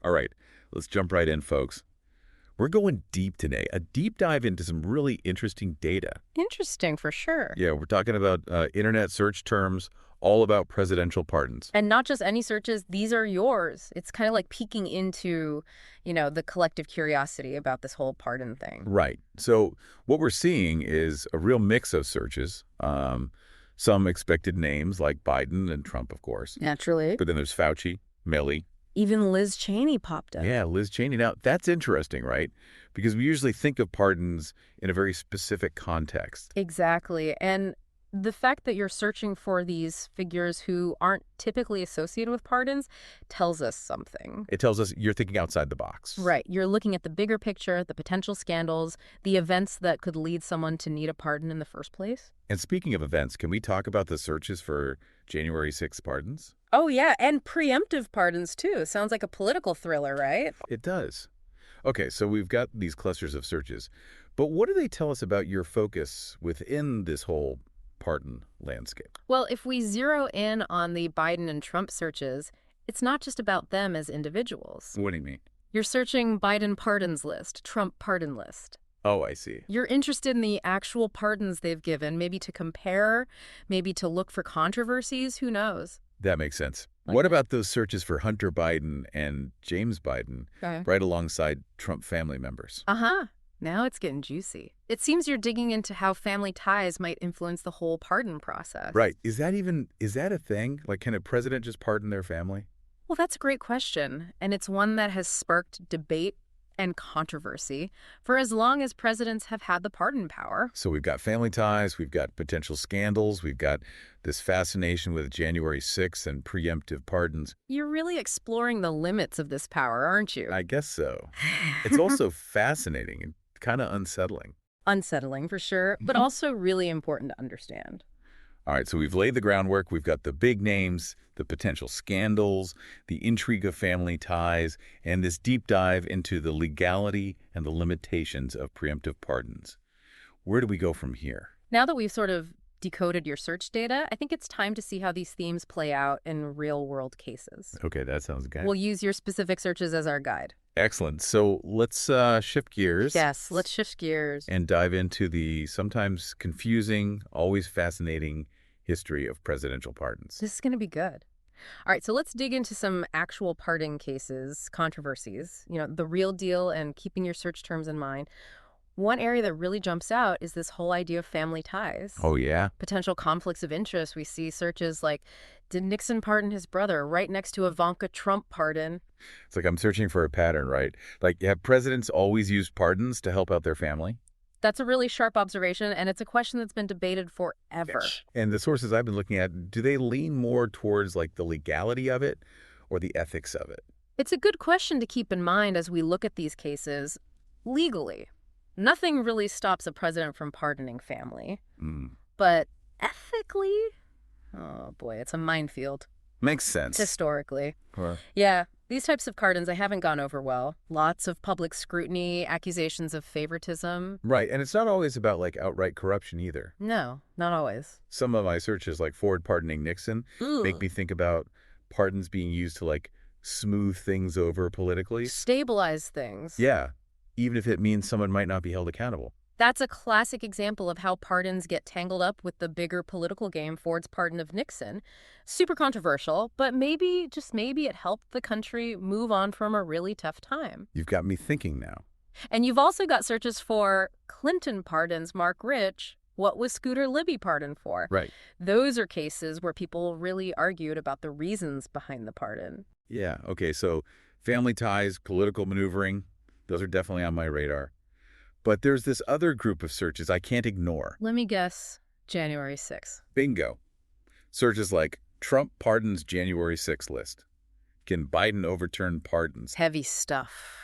All right, let's jump right in, folks. We're going deep today, a deep dive into some really interesting data. Interesting, for sure. Yeah, we're talking about internet search terms, all about presidential pardons. And not just any searches, these are yours. It's kind of like peeking into, the collective curiosity about this whole pardon thing. Right. So what we're seeing is a real mix of searches. Some expected names like Biden and Trump, of course. Naturally. But then there's Fauci, Milley. Even Liz Cheney popped up. Yeah, Liz Cheney. Now, that's interesting, right? Because we usually think of pardons in a very specific context. Exactly. And the fact that you're searching for these figures who aren't typically associated with pardons tells us something. It tells us you're thinking outside the box. Right. You're looking at the bigger picture, the potential scandals, the events that could lead someone to need a pardon in the first place. And speaking of events, can we talk about the searches for January 6th pardons? Oh, yeah. And preemptive pardons, too. Sounds like a political thriller, right? It does. Okay, so we've got these clusters of searches. But what do they tell us about your focus within this whole pardon landscape? Well, if we zero in on the Biden and Trump searches, it's not just about them as individuals. What do you mean? You're searching Biden pardons list, Trump pardon list. Oh, I see. You're interested in the actual pardons they've given, maybe to compare, maybe to look for controversies, who knows? That makes sense. Like What that. about those searches for Hunter Biden and James Biden Okay. right alongside Trump family members? Uh-huh. Now it's getting juicy. It seems you're digging into how family ties might influence the whole pardon process. Right. Is that a thing? Like, can a president just pardon their family? Well, that's a great question, and it's one that has sparked debate and controversy for as long as presidents have had the pardon power. So we've got family ties, we've got potential scandals, we've got this fascination with January 6th and preemptive pardons. You're really exploring the limits of this power, aren't you? I guess so. It's also fascinating and kind of unsettling. Unsettling, for sure, but also really important to understand. All right, so we've laid the groundwork. We've got the big names, the potential scandals, the intrigue of family ties, and this deep dive into the legality and the limitations of preemptive pardons. Where do we go from here? Now that we've sort of decoded your search data, I think it's time to see how these themes play out in real-world cases. Okay, that sounds good. We'll use your specific searches as our guide. Excellent. So let's shift gears. Yes, let's shift gears. And dive into the sometimes confusing, always fascinating history of presidential pardons. This is going to be good. All right, so let's dig into some actual pardon cases, controversies, the real deal, and keeping your search terms in mind. One area that really jumps out is this whole idea of family ties. Oh, yeah? Potential conflicts of interest. We see searches like, did Nixon pardon his brother, right next to Ivanka Trump pardon? It's like I'm searching for a pattern, right? Like, have presidents always used pardons to help out their family? That's a really sharp observation, and it's a question that's been debated forever. And the sources I've been looking at, do they lean more towards like the legality of it or the ethics of it? It's a good question to keep in mind as we look at these cases. Legally, nothing really stops a president from pardoning family. But ethically, oh boy, it's a minefield. Makes sense. Historically. Huh. Yeah, these types of pardons, they haven't gone over well. Lots of public scrutiny, accusations of favoritism. Right, and it's not always about like outright corruption either. No, not always. Some of my searches, like Ford pardoning Nixon, make me think about pardons being used to like smooth things over politically. Stabilize things. Yeah, even if it means someone might not be held accountable. That's a classic example of how pardons get tangled up with the bigger political game, Ford's pardon of Nixon. Super controversial, but maybe, just maybe, it helped the country move on from a really tough time. You've got me thinking now. And you've also got searches for Clinton pardons Mark Rich. What was Scooter Libby pardoned for? Right. Those are cases where people really argued about the reasons behind the pardon. Yeah, okay, so family ties, political maneuvering, those are definitely on my radar. But there's this other group of searches I can't ignore. Let me guess, January 6th. Bingo. Searches like Trump pardons January 6th list. Can Biden overturn pardons? Heavy stuff.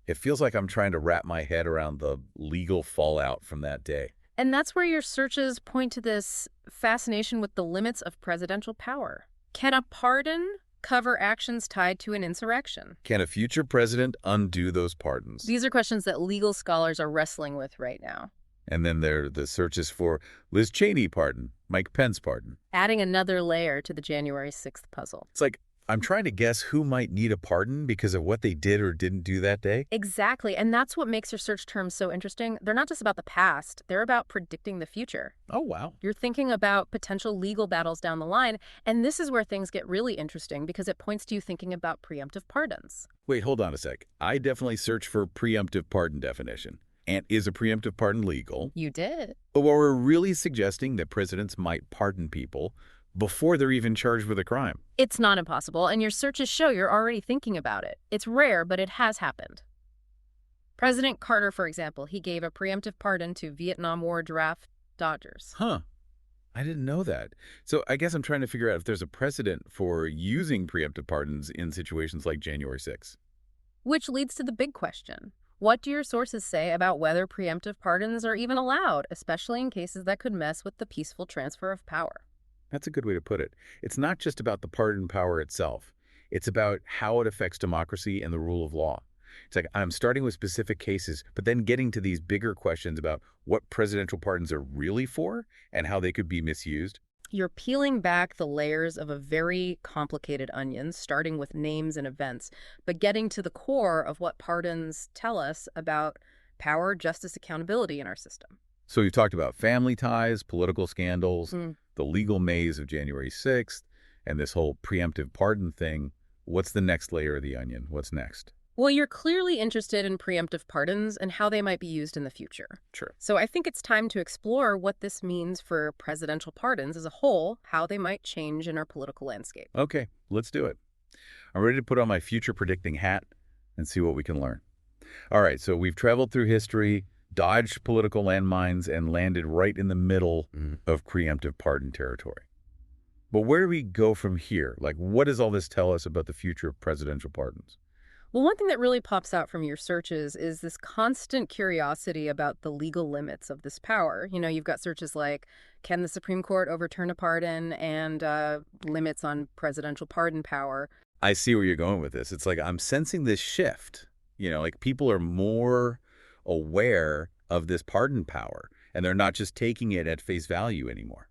It feels like I'm trying to wrap my head around the legal fallout from that day. And that's where your searches point to this fascination with the limits of presidential power. Can a pardon cover actions tied to an insurrection? Can a future president undo those pardons? These are questions that legal scholars are wrestling with right now. And then there are the searches for Liz Cheney pardon, Mike Pence pardon. Adding another layer to the January 6th puzzle. It's like I'm trying to guess who might need a pardon because of what they did or didn't do that day. Exactly, and that's what makes your search terms so interesting. They're not just about the past, they're about predicting the future. Oh, wow. You're thinking about potential legal battles down the line, and this is where things get really interesting because it points to you thinking about preemptive pardons. Wait, hold on a sec. I definitely searched for preemptive pardon definition. And is a preemptive pardon legal? You did. But we're really suggesting that presidents might pardon people before they're even charged with a crime. It's not impossible, and your searches show you're already thinking about it. It's rare, but it has happened. President Carter, for example, he gave a preemptive pardon to Vietnam War draft dodgers. Huh. I didn't know that. So I guess I'm trying to figure out if there's a precedent for using preemptive pardons in situations like January 6th. Which leads to the big question. What do your sources say about whether preemptive pardons are even allowed, especially in cases that could mess with the peaceful transfer of power? That's a good way to put it. It's not just about the pardon power itself. It's about how it affects democracy and the rule of law. It's like I'm starting with specific cases, but then getting to these bigger questions about what presidential pardons are really for and how they could be misused. You're peeling back the layers of a very complicated onion, starting with names and events, but getting to the core of what pardons tell us about power, justice, accountability in our system. So we've talked about family ties, political scandals, the legal maze of January 6th, and this whole preemptive pardon thing. What's the next layer of the onion? What's next? Well, you're clearly interested in preemptive pardons and how they might be used in the future. Sure. So I think it's time to explore what this means for presidential pardons as a whole, how they might change in our political landscape. Okay, let's do it. I'm ready to put on my future predicting hat and see what we can learn. All right, so we've traveled through history, dodged political landmines, and landed right in the middle of preemptive pardon territory. But where do we go from here? Like, what does all this tell us about the future of presidential pardons? Well, one thing that really pops out from your searches is this constant curiosity about the legal limits of this power. You know, you've got searches like, can the Supreme Court overturn a pardon, and limits on presidential pardon power. I see where you're going with this. It's like I'm sensing this shift. You know, like people are more aware of this pardon power, and they're not just taking it at face value anymore.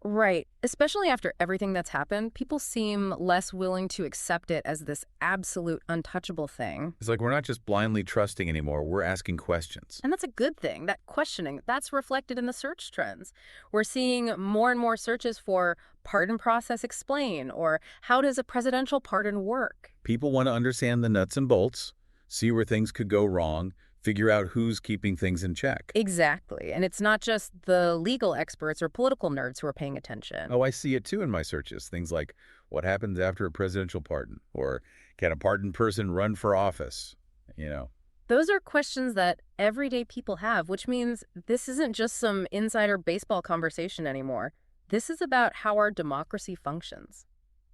Right. Especially after everything that's happened, people seem less willing to accept it as this absolute untouchable thing. It's like we're not just blindly trusting anymore. We're asking questions. And that's a good thing. That questioning, that's reflected in the search trends. We're seeing more and more searches for pardon process explain, or how does a presidential pardon work? People want to understand the nuts and bolts, see where things could go wrong, figure out who's keeping things in check. Exactly. And it's not just the legal experts or political nerds who are paying attention. Oh, I see it too in my searches. Things like what happens after a presidential pardon, or can a pardoned person run for office? You know. Those are questions that everyday people have, which means this isn't just some insider baseball conversation anymore. This is about how our democracy functions.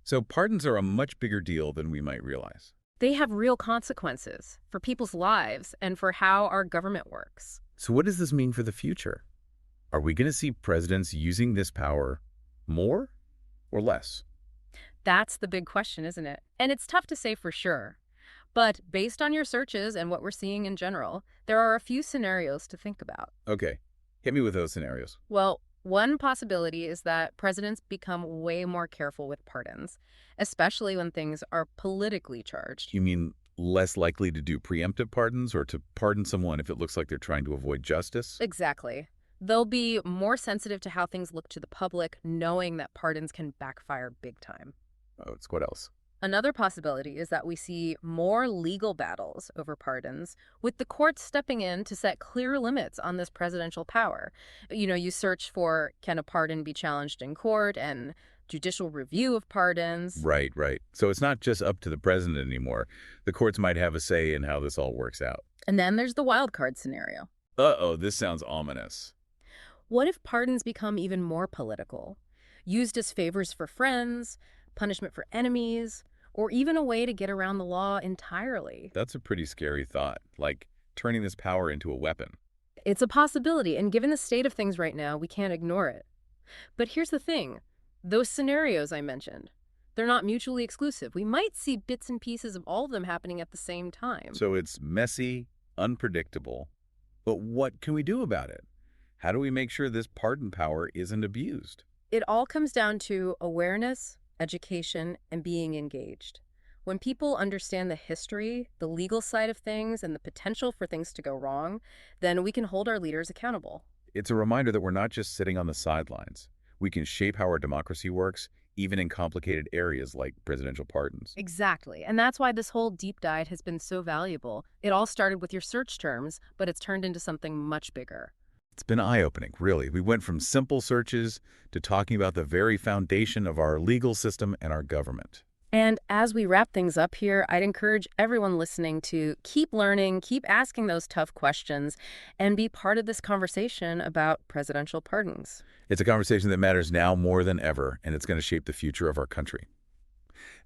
So pardons are a much bigger deal than we might realize. They have real consequences for people's lives and for how our government works. So what does this mean for the future? Are we going to see presidents using this power more or less? That's the big question, isn't it? And it's tough to say for sure. But based on your searches and what we're seeing in general, there are a few scenarios to think about. Okay, hit me with those scenarios. Well, one possibility is that presidents become way more careful with pardons, especially when things are politically charged. You mean less likely to do preemptive pardons or to pardon someone if it looks like they're trying to avoid justice? Exactly. They'll be more sensitive to how things look to the public, knowing that pardons can backfire big time. Oh, it's what else? Another possibility is that we see more legal battles over pardons, with the courts stepping in to set clear limits on this presidential power. You know, you search for, can a pardon be challenged in court, and judicial review of pardons. Right. So it's not just up to the president anymore. The courts might have a say in how this all works out. And then there's the wild card scenario. Uh-oh, this sounds ominous. What if pardons become even more political? Used as favors for friends, punishment for enemies, or even a way to get around the law entirely. That's a pretty scary thought, like turning this power into a weapon. It's a possibility, and given the state of things right now, we can't ignore it. But here's the thing. Those scenarios I mentioned, they're not mutually exclusive. We might see bits and pieces of all of them happening at the same time. So it's messy, unpredictable. But what can we do about it? How do we make sure this pardon power isn't abused? It all comes down to awareness, education, and being engaged. When people understand the history, the legal side of things, and the potential for things to go wrong, then we can hold our leaders accountable. It's a reminder that we're not just sitting on the sidelines. We can shape how our democracy works, even in complicated areas like presidential pardons. Exactly. And that's why this whole deep dive has been so valuable. It all started with your search terms, but it's turned into something much bigger. It's been eye-opening, really. We went from simple searches to talking about the very foundation of our legal system and our government. And as we wrap things up here, I'd encourage everyone listening to keep learning, keep asking those tough questions, and be part of this conversation about presidential pardons. It's a conversation that matters now more than ever, and it's going to shape the future of our country.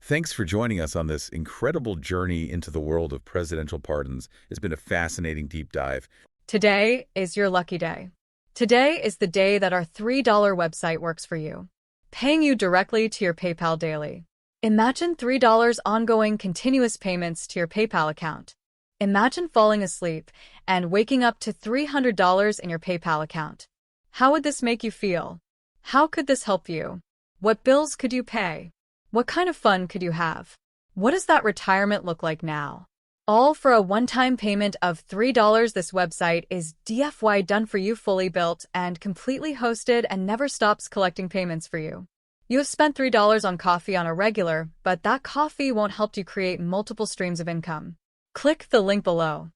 Thanks for joining us on this incredible journey into the world of presidential pardons. It's been a fascinating deep dive. Today is your lucky day. Today is the day that our $3 website works for you, paying you directly to your PayPal daily. Imagine $3 ongoing continuous payments to your PayPal account. Imagine falling asleep and waking up to $300 in your PayPal account. How would this make you feel? How could this help you? What bills could you pay? What kind of fun could you have? What does that retirement look like now? All for a one-time payment of $3. This website is DFY done for you, fully built and completely hosted, and never stops collecting payments for you. You have spent $3 on coffee on a regular, but that coffee won't help you create multiple streams of income. Click the link below.